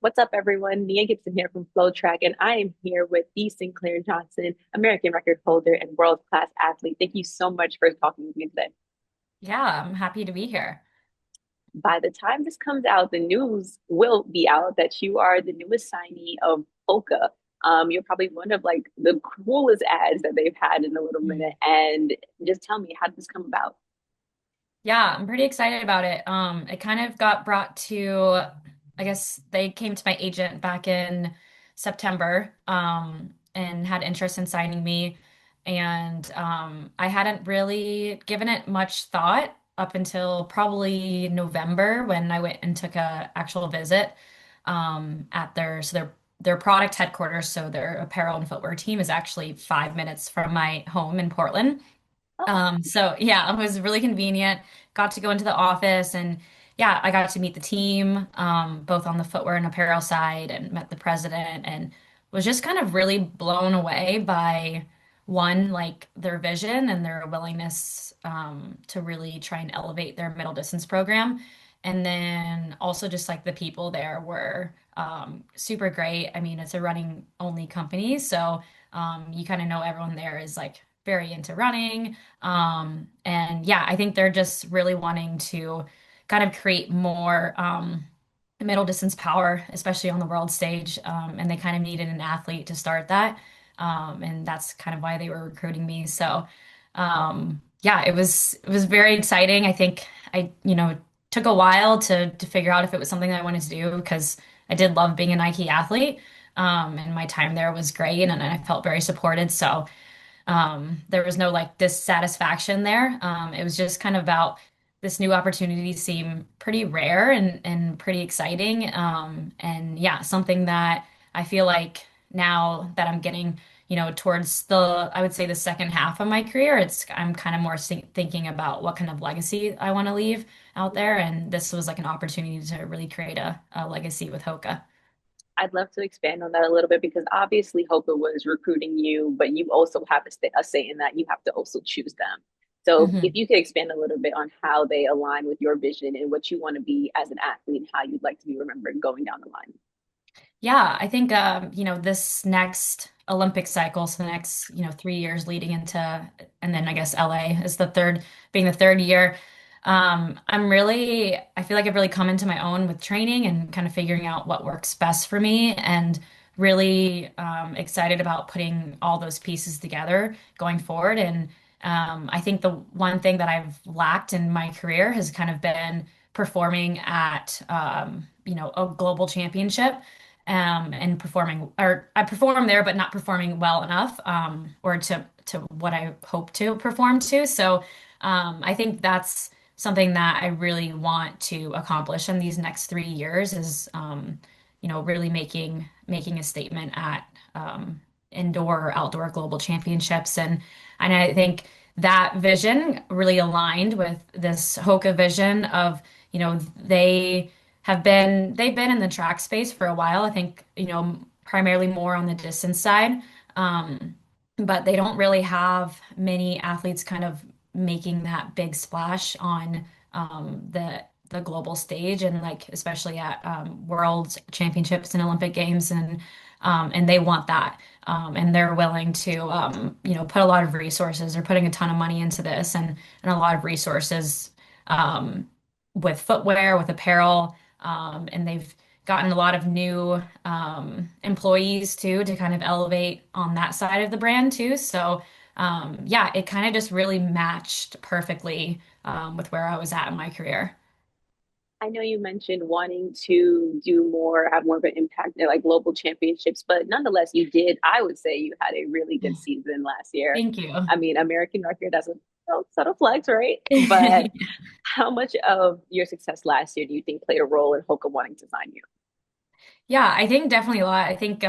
What's up, everyone? Nia Gibson here from FloTrack, and I am here with the Sinclaire Johnson, American record holder and world-class athlete. Thank you so much for talking with me today. Yeah, I'm happy to be here. By the time this comes out, the news will be out that you are the newest signee of Hoka. You're probably one of like the coolest ads that they've had in a little minute. Mm. And just tell me, how did this come about? Yeah, I'm pretty excited about it. It kind of got brought to, I guess they came to my agent back in September, and had interest in signing me. And I hadn't really given it much thought up until probably November when I went and took a actual visit at their product headquarters. So their apparel and footwear team is actually 5 minutes from my home in Portland. Oh, So yeah, it was really convenient. Got to go into the office and yeah, I got to meet the team, both on the footwear and apparel side and met the president and was just kind of really blown away by one, like their vision and their willingness, to really try and elevate their middle distance program. And then also just like the people there were, super great. I mean, it's a running only company, so you kind of know everyone there is like very into running. And yeah, I think they're just really wanting to kind of create more middle distance power, especially on the world stage. And they kind of needed an athlete to start that. And that's kind of why they were recruiting me. So yeah, it was very exciting. I think took a while to figure out if it was something that I wanted to do because I did love being a Nike athlete. And my time there was great and I felt very supported. So there was no like dissatisfaction there. It was just kind of about this new opportunity seemed pretty rare and pretty exciting. And yeah, something that I feel like now that I'm getting, towards I would say the second half of my career, I'm kind of more thinking about what kind of legacy I want to leave out there. And this was like an opportunity to really create a legacy with Hoka. I'd love to expand on that a little bit because obviously Hoka was recruiting you, but you also have a say in that. You have to also choose them. So if Mhm. you could expand a little bit on how they align with your vision and what you want to be as an athlete and how you'd like to be remembered going down the line. Yeah, I think this next Olympic cycle, so the next, 3 years leading into, and then I guess LA is being the third year. I feel like I've really come into my own with training and kind of figuring out what works best for me and really excited about putting all those pieces together going forward. And I think the one thing that I've lacked in my career has kind of been performing at, a global championship and performing, or I perform there, but not performing well enough, or to what I hope to perform to. So I think that's something that I really want to accomplish in these next 3 years is, really making a statement at indoor or outdoor global championships. And I think that vision really aligned with this Hoka vision of, they've been in the track space for a while. I think, primarily more on the distance side. But they don't really have many athletes kind of making that big splash on the global stage and like especially at world championships and Olympic games and they want that. And they're willing to put a lot of resources. They're putting a ton of money into this and a lot of resources um, with footwear, with apparel, and they've gotten a lot of new employees too to kind of elevate on that side of the brand too. So yeah, it kind of just really matched perfectly with where I was at in my career. I know you mentioned wanting to do more, have more of an impact at like global championships, but nonetheless, you did. I would say you had a really good season last year. Thank you. I mean, American record, that's a subtle flex, right? But how much of your success last year do you think played a role in Hoka wanting to sign you? Yeah, I think definitely a lot. I think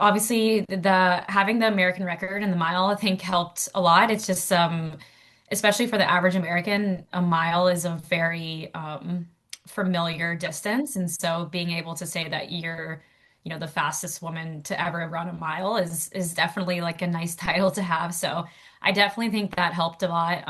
obviously the having the American record in the mile I think helped a lot. It's just especially for the average American, a mile is a very familiar distance. And so being able to say that you're, the fastest woman to ever run a mile is definitely like a nice title to have. So I definitely think that helped a lot.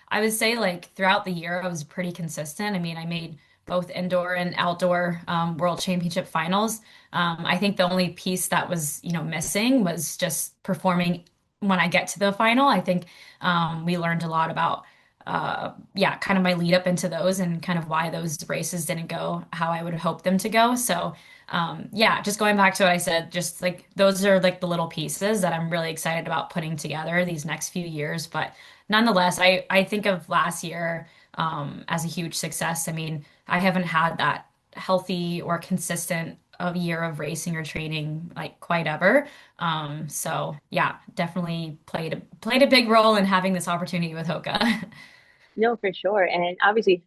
I would say like throughout the year I was pretty consistent. I mean, I made both indoor and outdoor World Championship finals. I think the only piece that was, missing was just performing when I get to the final. I think we learned a lot about, yeah, kind of my lead up into those and kind of why those races didn't go how I would hope them to go. So, yeah, just going back to what I said, just like those are like the little pieces that I'm really excited about putting together these next few years. But nonetheless, I think of last year as a huge success. I mean, I haven't had that healthy or consistent of year of racing or training like quite ever. So yeah, definitely played a big role in having this opportunity with Hoka. No, for sure. And obviously,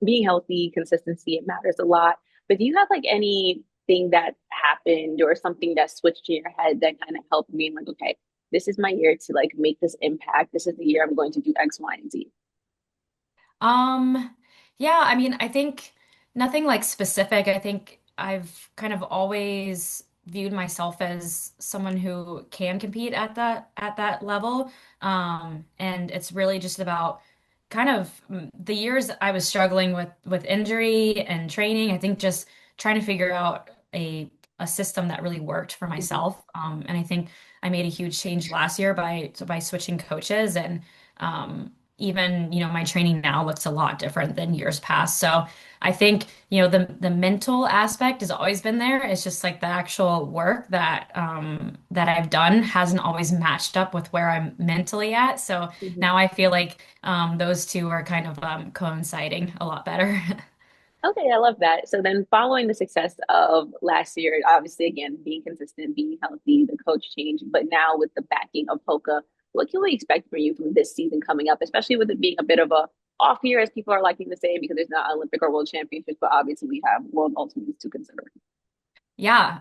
being healthy, consistency, it matters a lot. But do you have like anything that happened or something that switched in your head that kind of helped me like, okay, this is my year to like make this impact. This is the year I'm going to do X, Y, and Z. Um, yeah, I mean, I think nothing like specific. I think I've kind of always viewed myself as someone who can compete at that level. And it's really just about kind of the years I was struggling with injury and training. I think just trying to figure out a system that really worked for Mhm. myself. And I think I made a huge change last year by switching coaches and even, my training now looks a lot different than years past. So I think, the mental aspect has always been there. It's just like the actual work that I've done hasn't always matched up with where I'm mentally at. So Mhm. now I feel like those two are kind of coinciding a lot better. Okay, I love that. So then following the success of last year, obviously again, being consistent, being healthy, the coach change, but now with the backing of Hoka, what can we expect from you from this season coming up, especially with it being a bit of a off year, as people are liking to say, because there's not Olympic or World Championships, but obviously we have World Ultimates to consider. Yeah,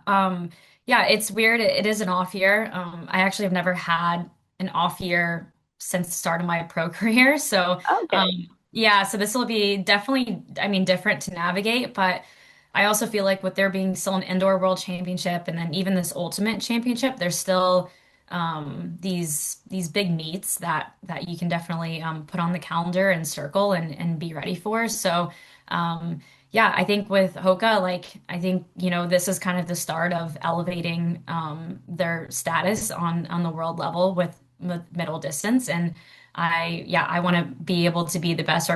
yeah, it's weird. It is an off year. I actually have never had an off year since the start of my pro career. So, Okay. yeah, so this will be definitely, I mean, different to navigate, but I also feel like with there being still an indoor world championship and then even this ultimate championship, there's still these big meets that you can definitely put on the calendar and circle and be ready for. So, yeah, I think with Hoka, like I think, this is kind of the start of elevating their status on the world level with middle distance. And I want to be able to be the best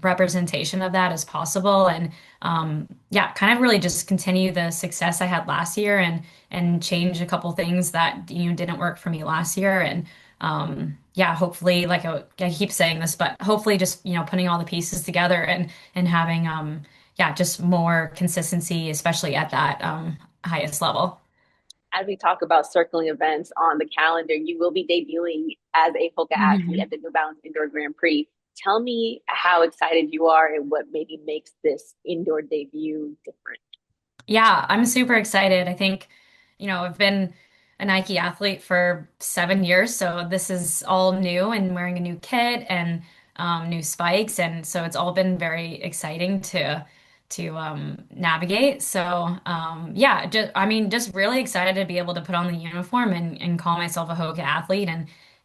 representation of that as possible. And yeah, kind of really just continue the success I had last year and change a couple things that didn't work for me last year. And yeah, hopefully, like I keep saying this, but hopefully just putting all the pieces together and having yeah, just more consistency, especially at that highest level. As we talk about circling events on the calendar, you will be debuting as a Hoka athlete at Mhm. the New Balance Indoor Grand Prix. Tell me how excited you are and what maybe makes this indoor debut different. Yeah, I'm super excited. I think, I've been a Nike athlete for 7 years, so this is all new and wearing a new kit and new spikes, and so it's all been very exciting to navigate. So yeah, I mean, just really excited to be able to put on the uniform and call myself a Hoka athlete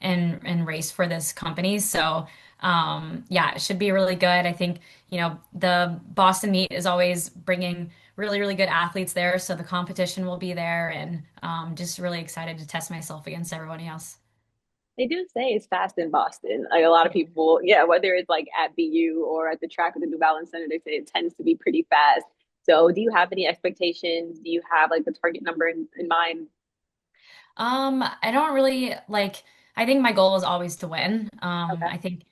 and race for this company. So yeah, it should be really good. I think, the Boston meet is always bringing really, really good athletes there. So the competition will be there and just really excited to test myself against everybody else. They do say it's fast in Boston. Like a lot of Yeah. people, yeah, whether it's like at BU or at the track at the New Balance Center, they say it tends to be pretty fast. So, do you have any expectations? Do you have like the target number in mind? I don't really like, I think my goal is always to win. Okay. I think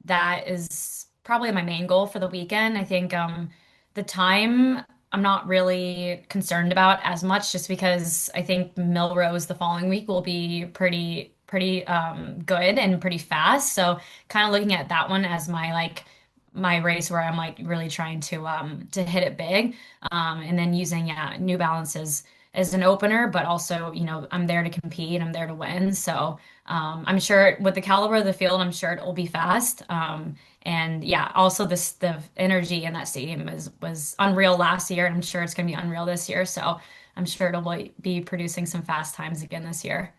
that is probably my main goal for the weekend. I think the time I'm not really concerned about as much just because I think Milrose the following week will be pretty good and pretty fast. So kind of looking at that one as my race where I'm like really trying to hit it big. And then using New Balances as an opener, but also, I'm there to compete, I'm there to win. So I'm sure with the caliber of the field, I'm sure it will be fast. And yeah, also the energy in that stadium was unreal last year, and I'm sure it's going to be unreal this year. So I'm sure it'll be producing some fast times again this year.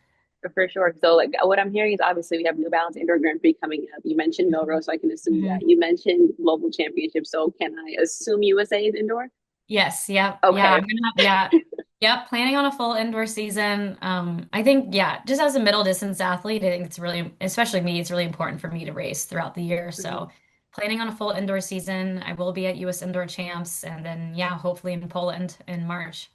For sure. So, like, what I'm hearing is obviously we have New Balance Indoor Grand Prix coming up. You mentioned Melrose, so I can assume that. Mhm. You mentioned Global Championship, so can I assume USA is indoor? Yes, yep. Yeah, I'm Okay. gonna have yep, planning on a full indoor season. I think yeah, just as a middle distance athlete, I think it's really, especially me, it's really important for me to race throughout the year. Mhm. So planning on a full indoor season. I will be at US Indoor Champs and then yeah, hopefully in Poland in March.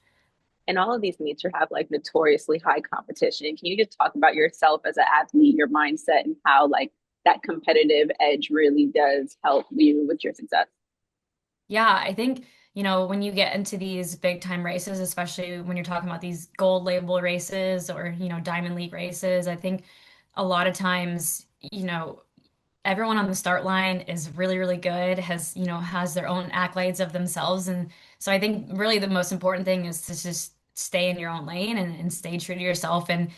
And all of these meets are have like notoriously high competition. Can you just talk about yourself as an athlete, your mindset, and how like that competitive edge really does help you with your success? Yeah, I think, when you get into these big time races, especially when you're talking about these gold label races or, Diamond League races, I think a lot of times, everyone on the start line is really, really good, has their own accolades of themselves. And so I think really the most important thing is to just stay in your own lane and stay true to yourself. And,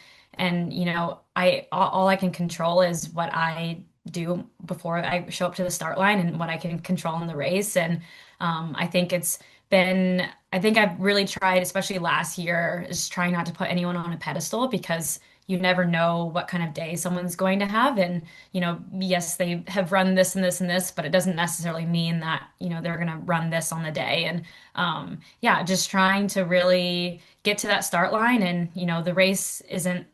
all I can control is what I do before I show up to the start line and what I can control in the race. And I think I think I've really tried, especially last year, is trying not to put anyone on a pedestal because you never know what kind of day someone's going to have. And yes, they have run this and this and this, but it doesn't necessarily mean that, they're going to run this on the day. And yeah, just trying to really get to that start line. And, the race isn't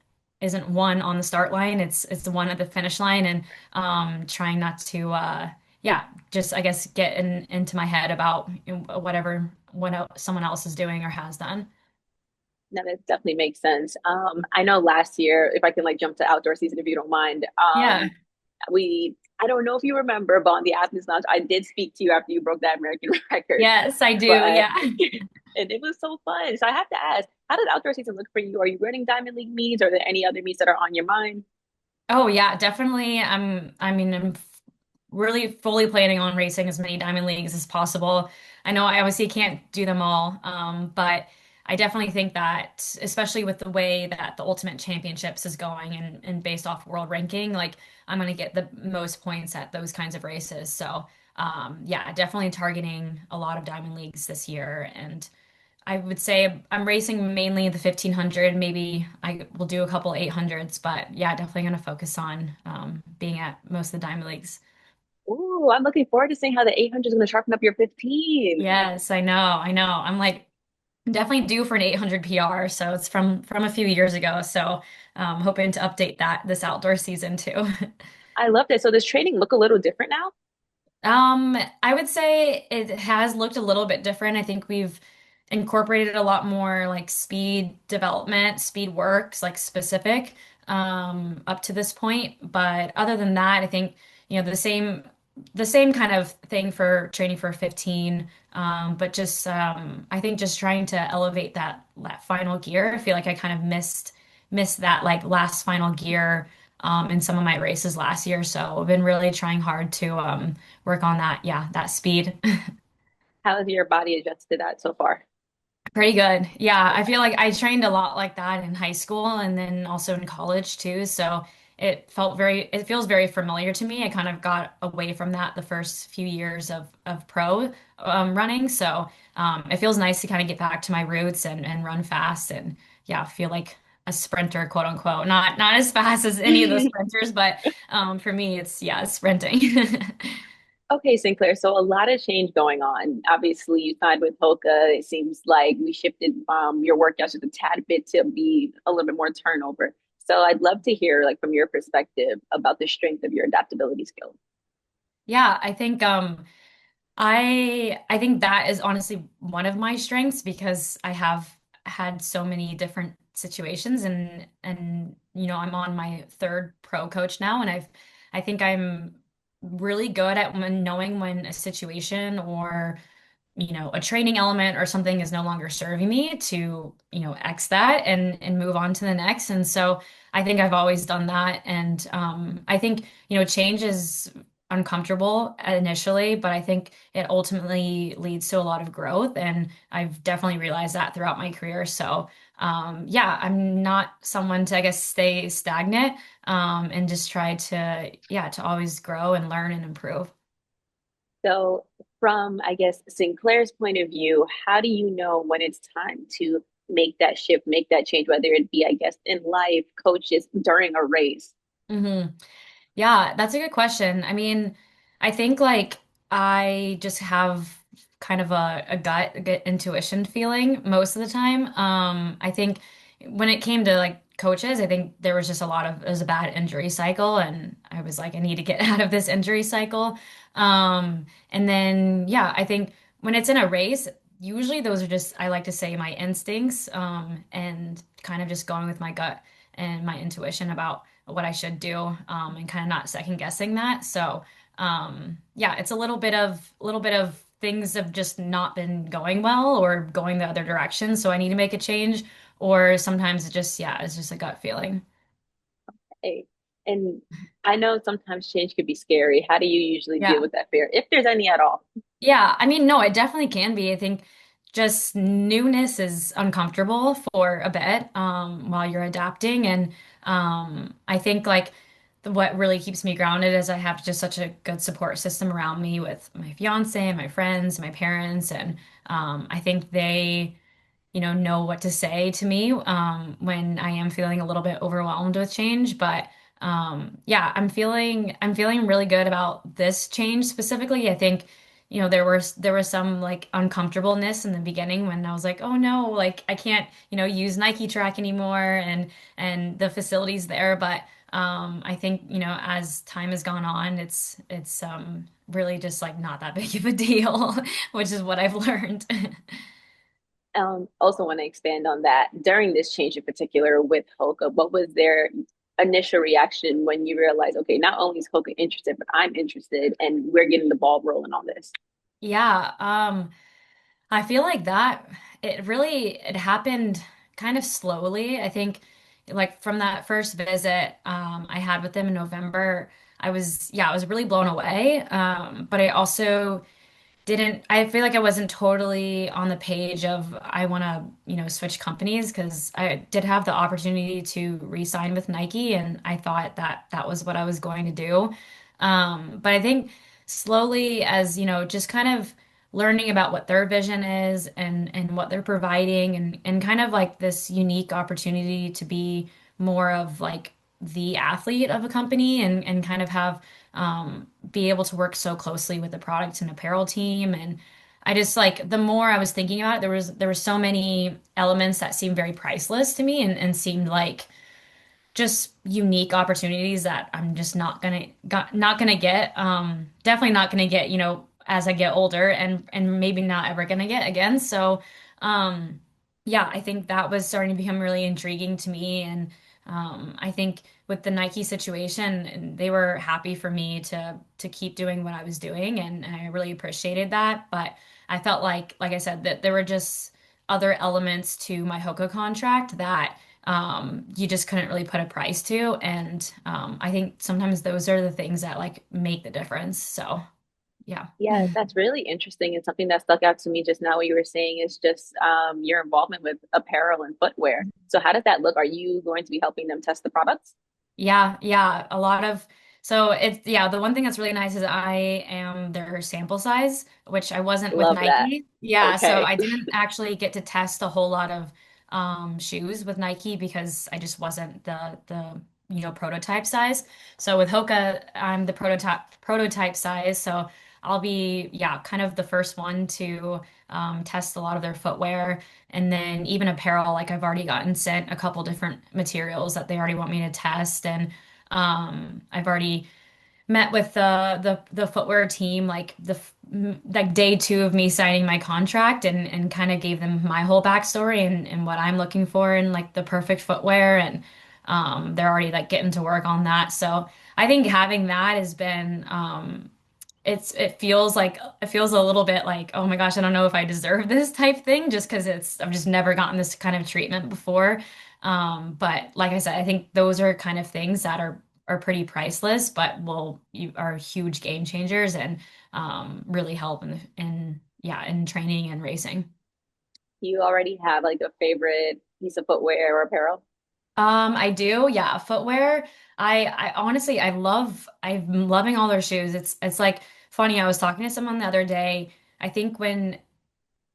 won on the start line. It's the one at the finish line. And trying not to, yeah, just I guess get into my head about whatever someone else is doing or has done. No, that definitely makes sense. I know last year, if I can like jump to outdoor season, if you don't mind, Yeah. I don't know if you remember, but on the Athens Lounge, I did speak to you after you broke that American record, Yes, I do. but Yeah. and it was so fun. So I have to ask, how did outdoor season look for you? Are you running Diamond League meets? Are there any other meets that are on your mind? Oh yeah, definitely. I'm really fully planning on racing as many Diamond Leagues as possible. I know I obviously can't do them all, but I definitely think that, especially with the way that the Ultimate Championships is going and based off world ranking, like I'm going to get the most points at those kinds of races. So, yeah, definitely targeting a lot of Diamond Leagues this year. And I would say I'm racing mainly the 1500. Maybe I will do a couple 800s, but yeah, definitely going to focus on being at most of the Diamond Leagues. Ooh, I'm looking forward to seeing how the 800 is going to sharpen up your 15. Yes, I know. I know. I'm like definitely due for an 800 PR, so it's from a few years ago. So hoping to update that this outdoor season too. I love that. So does training look a little different now? I would say it has looked a little bit different. I think we've incorporated a lot more like speed development, speed works, like specific, up to this point. But other than that, I think, the same kind of thing for training for 15. But just I think just trying to elevate that final gear. I feel like I kind of missed that like last final gear in some of my races last year. So I've been really trying hard to work on that. Yeah, that speed. How has your body adjusted to that so far? Pretty good. Yeah, I feel like I trained a lot like that in high school and then also in college too. So it feels very familiar to me. I kind of got away from that the first few years of pro running. So it feels nice to kind of get back to my roots and run fast and yeah, feel like a sprinter, quote unquote. Not as fast as any of those sprinters, but for me, it's yeah, sprinting. Okay, Sinclair. So a lot of change going on. Obviously, you signed with Hoka. It seems like we shifted your workouts just a tad bit to be a little bit more turnover. So I'd love to hear, like, from your perspective about the strength of your adaptability skills. Yeah, I think that is honestly one of my strengths because I have had so many different situations and I'm on my third pro coach now and I think I'm really good at knowing when a situation or a training element or something is no longer serving me to, X that and move on to the next. And so I think I've always done that. And I think, change is uncomfortable initially, but I think it ultimately leads to a lot of growth. And I've definitely realized that throughout my career. So yeah, I'm not someone to, I guess, stay stagnant and just try to, yeah, to always grow and learn and improve. So, from I guess Sinclair's point of view, how do you know when it's time to make that shift, make that change, whether it be, I guess, in life, coaches during a race? hmm Yeah, that's a good question. I mean, I think like I just have kind of a gut intuition feeling most of the time. I think when it came to like coaches, I think there was just a lot of it was a bad injury cycle, and I was like, I need to get out of this injury cycle. And then yeah, I think when it's in a race, usually those are just I like to say my instincts, and kind of just going with my gut and my intuition about what I should do, and kind of not second guessing that. So, yeah, it's a little bit of things have just not been going well or going the other direction. So I need to make a change, or sometimes it just, yeah, it's just a gut feeling. Hey, and I know sometimes change could be scary. How do you usually deal Yeah. with that fear, if there's any at all? Yeah, I mean, no, it definitely can be. I think just newness is uncomfortable for a bit, while you're adapting. And I think like what really keeps me grounded is I have just such a good support system around me with my fiance, my friends, my parents, and I think they know what to say to me when I am feeling a little bit overwhelmed with change. But yeah, I'm feeling really good about this change specifically. I think, there was some like uncomfortableness in the beginning when I was like, oh no, like I can't, use Nike track anymore and the facilities there. But I think, as time has gone on, it's really just like not that big of a deal, which is what I've learned. Also want to expand on that. During this change in particular with Hoka, what was their initial reaction when you realized, okay, not only is Hoka interested, but I'm interested, and we're getting the ball rolling on this? Yeah, I feel like that it happened kind of slowly. I think like from that first visit I had with them in November, I was really blown away. But I also didn't I feel like I wasn't totally on the page of I want to, switch companies because I did have the opportunity to re-sign with Nike and I thought that that was what I was going to do. But I think slowly as, just kind of learning about what their vision is and what they're providing and kind of like this unique opportunity to be more of like the athlete of a company and kind of have be able to work so closely with the product and apparel team. And I just like the more I was thinking about it, there were so many elements that seemed very priceless to me and seemed like just unique opportunities that I'm just not gonna get. Definitely not gonna get, as I get older and maybe not ever gonna get again. So yeah, I think that was starting to become really intriguing to me. And I think with the Nike situation, and they were happy for me to keep doing what I was doing, and I really appreciated that. But I felt like I said, that there were just other elements to my Hoka contract that you just couldn't really put a price to. And I think sometimes those are the things that like make the difference. So yeah. Yeah, that's really interesting. And something that stuck out to me just now, what you were saying is just your involvement with apparel and footwear. So, how does that look? Are you going to be helping them test the products? Yeah, yeah, a lot of so it's yeah, the one thing that's really nice is I am their sample size, which I wasn't with Love that. Nike. Yeah, so Okay. I didn't actually get to test a whole lot of shoes with Nike because I just wasn't the prototype size. So with Hoka, I'm the prototype size, so I'll be yeah, kind of the first one to test a lot of their footwear. And then even apparel, like I've already gotten sent a couple different materials that they already want me to test. And I've already met with the footwear team like day two of me signing my contract and kind of gave them my whole backstory and what I'm looking for in like the perfect footwear. And they're already like getting to work on that. So I think having that has been it feels a little bit like, oh my gosh, I don't know if I deserve this type thing just because I've just never gotten this kind of treatment before. But like I said, I think those are kind of things that are pretty priceless, but are huge game changers and really help in training and racing. You already have like a favorite piece of footwear or apparel? I do, yeah. Footwear. I honestly, I'm loving all their shoes. It's like funny. I was talking to someone the other day. I think when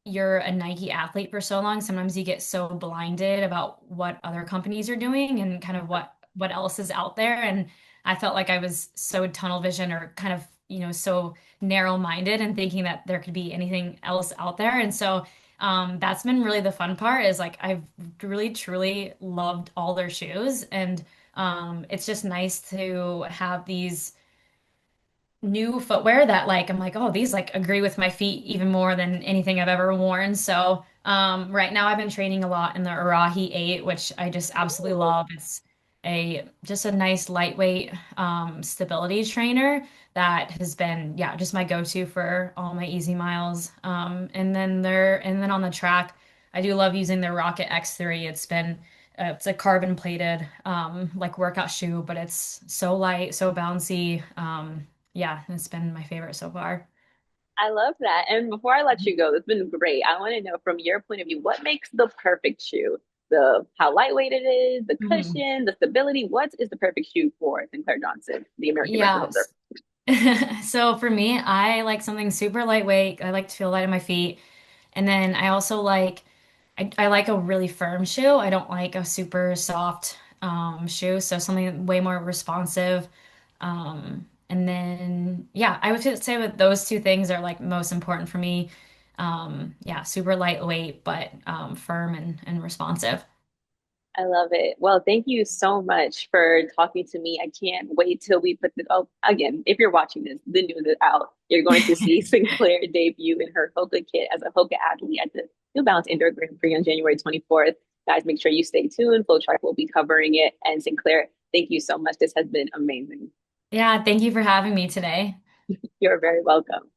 you're a Nike athlete for so long, sometimes you get so blinded about what other companies are doing and kind of what else is out there. And I felt like I was so tunnel vision or kind of, so narrow-minded and thinking that there could be anything else out there. And so that's been really the fun part is like I've really truly loved all their shoes. And it's just nice to have these new footwear that like I'm like, oh, these like agree with my feet even more than anything I've ever worn. So right now I've been training a lot in the Arahi 8, which I just absolutely Ooh, love. It's a just a nice lightweight stability trainer that has been yeah, just my go-to for all my easy miles. And then on the track, I do love using the Rocket X3. It's a carbon plated like workout shoe, but it's so light, so bouncy. Yeah, it's been my favorite so far. I love that. And before I let you go, it's been great. I want to know from your point of view, what makes the perfect shoe? The how lightweight it is, the Mhm. cushion, the stability. What is the perfect shoe for Sinclaire Johnson, the American record holder? Yes. So for me, I like something super lightweight. I like to feel light on my feet. And then I also like I like a really firm shoe. I don't like a super soft shoe. So something way more responsive. And then yeah, I would say that those two things are like most important for me. Yeah, super lightweight, but firm and responsive. I love it. Well, thank you so much for talking to me. I can't wait till we put the, oh, again, if you're watching this, the news is out. You're going to see Sinclair debut in her Hoka kit as a Hoka athlete at the New Balance Indoor Grand Prix on January 24th. Guys, make sure you stay tuned. FloTrack will be covering it. And Sinclair, thank you so much. This has been amazing. Yeah, thank you for having me today. You're very welcome.